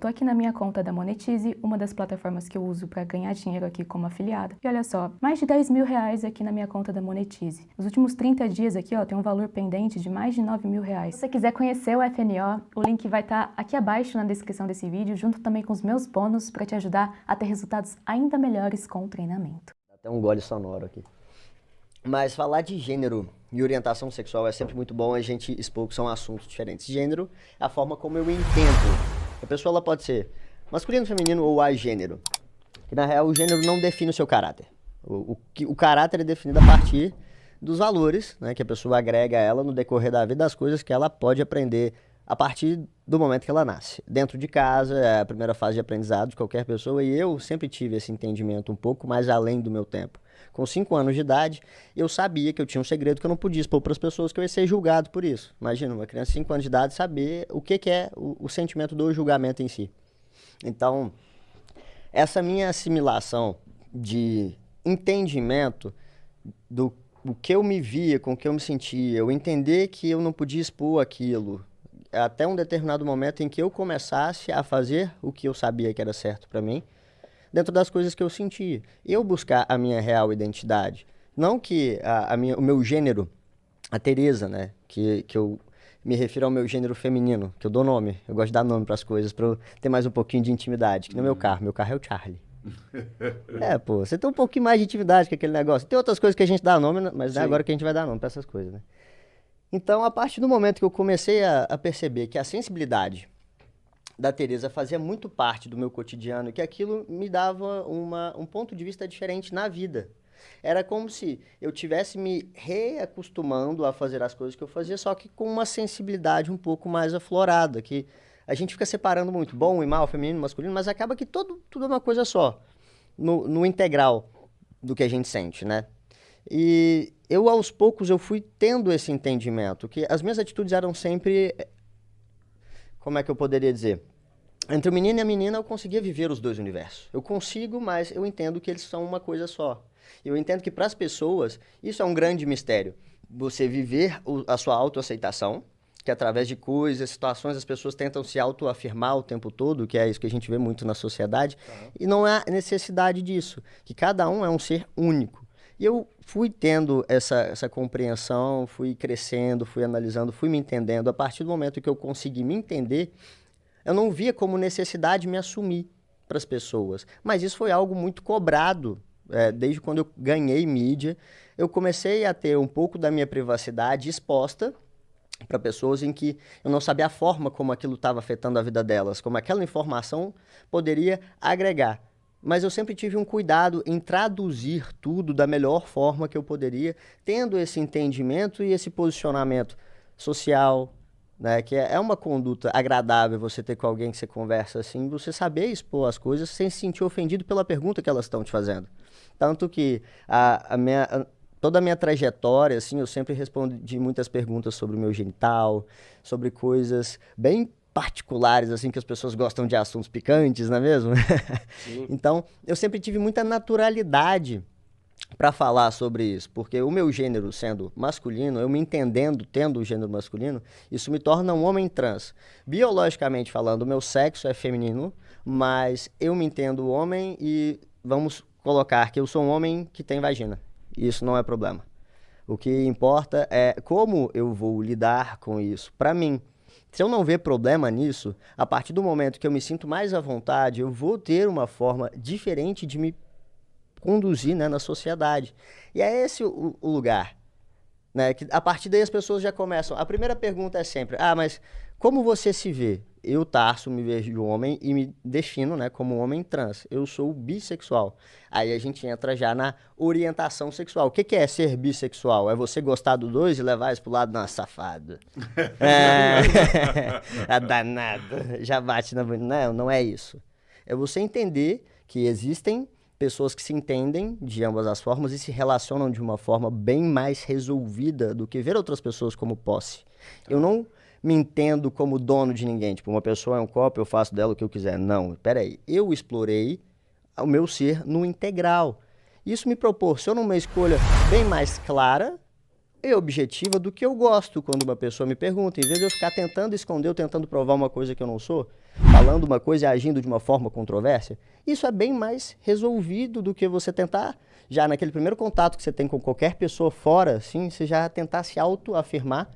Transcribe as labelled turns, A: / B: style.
A: Tô aqui na minha conta da Monetize, uma das plataformas que eu uso para ganhar dinheiro aqui como afiliada. E olha só, mais de 10 mil reais aqui na minha conta da Monetize. Nos últimos 30 dias aqui, ó, tem um valor pendente de mais de 9 mil reais. Se você quiser conhecer o FNO, o link vai estar aqui abaixo na descrição desse vídeo, junto também com os meus bônus para te ajudar a ter resultados ainda melhores com o treinamento.
B: Até um gole sonoro aqui. Mas falar de gênero e orientação sexual é sempre muito bom a gente expor que são assuntos diferentes. Gênero é a forma como eu entendo. A pessoa ela pode ser masculino, feminino ou agênero. Que na real o gênero não define o seu caráter. O caráter é definido a partir dos valores, né, que a pessoa agrega a ela no decorrer da vida, das coisas que ela pode aprender a partir do momento que ela nasce. Dentro de casa, é a primeira fase de aprendizado de qualquer pessoa, e eu sempre tive esse entendimento um pouco mais além do meu tempo. Com 5 anos de idade, eu sabia que eu tinha um segredo que eu não podia expor para as pessoas, que eu ia ser julgado por isso. Imagina, uma criança de 5 anos de idade saber o que é o sentimento do julgamento em si. Então, essa minha assimilação de entendimento do o que eu me via, com o que eu me sentia, eu entender que eu não podia expor aquilo, até um determinado momento em que eu começasse a fazer o que eu sabia que era certo para mim, dentro das coisas que eu sentia. Eu buscar a minha real identidade. Não que o meu gênero, a Teresa, né? Que eu me refiro ao meu gênero feminino, que eu dou nome. Eu gosto de dar nome para as coisas, para eu ter mais um pouquinho de intimidade. Que no meu carro é o Charlie. Pô, você tem um pouquinho mais de intimidade com aquele negócio. Tem outras coisas que a gente dá nome, mas é agora que a gente vai dar nome para essas coisas, né? Então, a partir do momento que eu comecei a perceber que a sensibilidade da Teresa fazia muito parte do meu cotidiano, que aquilo me dava um ponto de vista diferente na vida. Era como se eu tivesse me reacostumando a fazer as coisas que eu fazia, só que com uma sensibilidade um pouco mais aflorada, que a gente fica separando muito bom e mal, feminino e masculino, mas acaba que tudo é uma coisa só, no integral do que a gente sente, né? E eu, aos poucos, eu fui tendo esse entendimento, que as minhas atitudes eram sempre, como é que eu poderia dizer? Entre o menino e a menina, eu conseguia viver os dois universos. Eu consigo, mas eu entendo que eles são uma coisa só. Eu entendo que, para as pessoas, isso é um grande mistério. Você viver a sua autoaceitação, que através de coisas, situações, as pessoas tentam se autoafirmar o tempo todo, que é isso que a gente vê muito na sociedade, e não há necessidade disso, que cada um é um ser único. E eu fui tendo essa compreensão, fui crescendo, fui analisando, fui me entendendo. A partir do momento que eu consegui me entender, eu não via como necessidade me assumir para as pessoas. Mas isso foi algo muito cobrado. Desde quando eu ganhei mídia, eu comecei a ter um pouco da minha privacidade exposta para pessoas em que eu não sabia a forma como aquilo estava afetando a vida delas, como aquela informação poderia agregar. Mas eu sempre tive um cuidado em traduzir tudo da melhor forma que eu poderia, tendo esse entendimento e esse posicionamento social, né? Que é uma conduta agradável você ter com alguém que você conversa assim, você saber expor as coisas sem se sentir ofendido pela pergunta que elas estão te fazendo. Tanto que toda a minha trajetória, assim, eu sempre respondi muitas perguntas sobre o meu genital, sobre coisas bem particulares, assim, que as pessoas gostam de assuntos picantes, não é mesmo? Então, eu sempre tive muita naturalidade para falar sobre isso, porque o meu gênero sendo masculino, eu me entendendo, tendo o gênero masculino, isso me torna um homem trans. Biologicamente falando, o meu sexo é feminino, mas eu me entendo homem e vamos colocar que eu sou um homem que tem vagina. Isso não é problema. O que importa é como eu vou lidar com isso. Para mim, se eu não ver problema nisso, a partir do momento que eu me sinto mais à vontade, eu vou ter uma forma diferente de me conduzir, né, na sociedade. E é esse o lugar, né? Que a partir daí as pessoas já começam. A primeira pergunta é sempre: mas como você se vê? Eu, Tarso, me vejo homem e me defino, né, como homem trans. Eu sou bissexual. Aí a gente entra já na orientação sexual. O que é ser bissexual? É você gostar do dois e levar isso pro lado da safada. A danada. Já bate na... Não é isso. É você entender que existem pessoas que se entendem de ambas as formas e se relacionam de uma forma bem mais resolvida do que ver outras pessoas como posse. Eu não me entendo como dono de ninguém. Tipo, uma pessoa é um copo, eu faço dela o que eu quiser. Não, peraí. Eu explorei o meu ser no integral. Isso me proporciona uma escolha bem mais clara e objetiva do que eu gosto quando uma pessoa me pergunta. Em vez de eu ficar tentando esconder ou tentando provar uma coisa que eu não sou, falando uma coisa e agindo de uma forma controversa, isso é bem mais resolvido do que você tentar, já naquele primeiro contato que você tem com qualquer pessoa fora, assim, você já tentar se autoafirmar.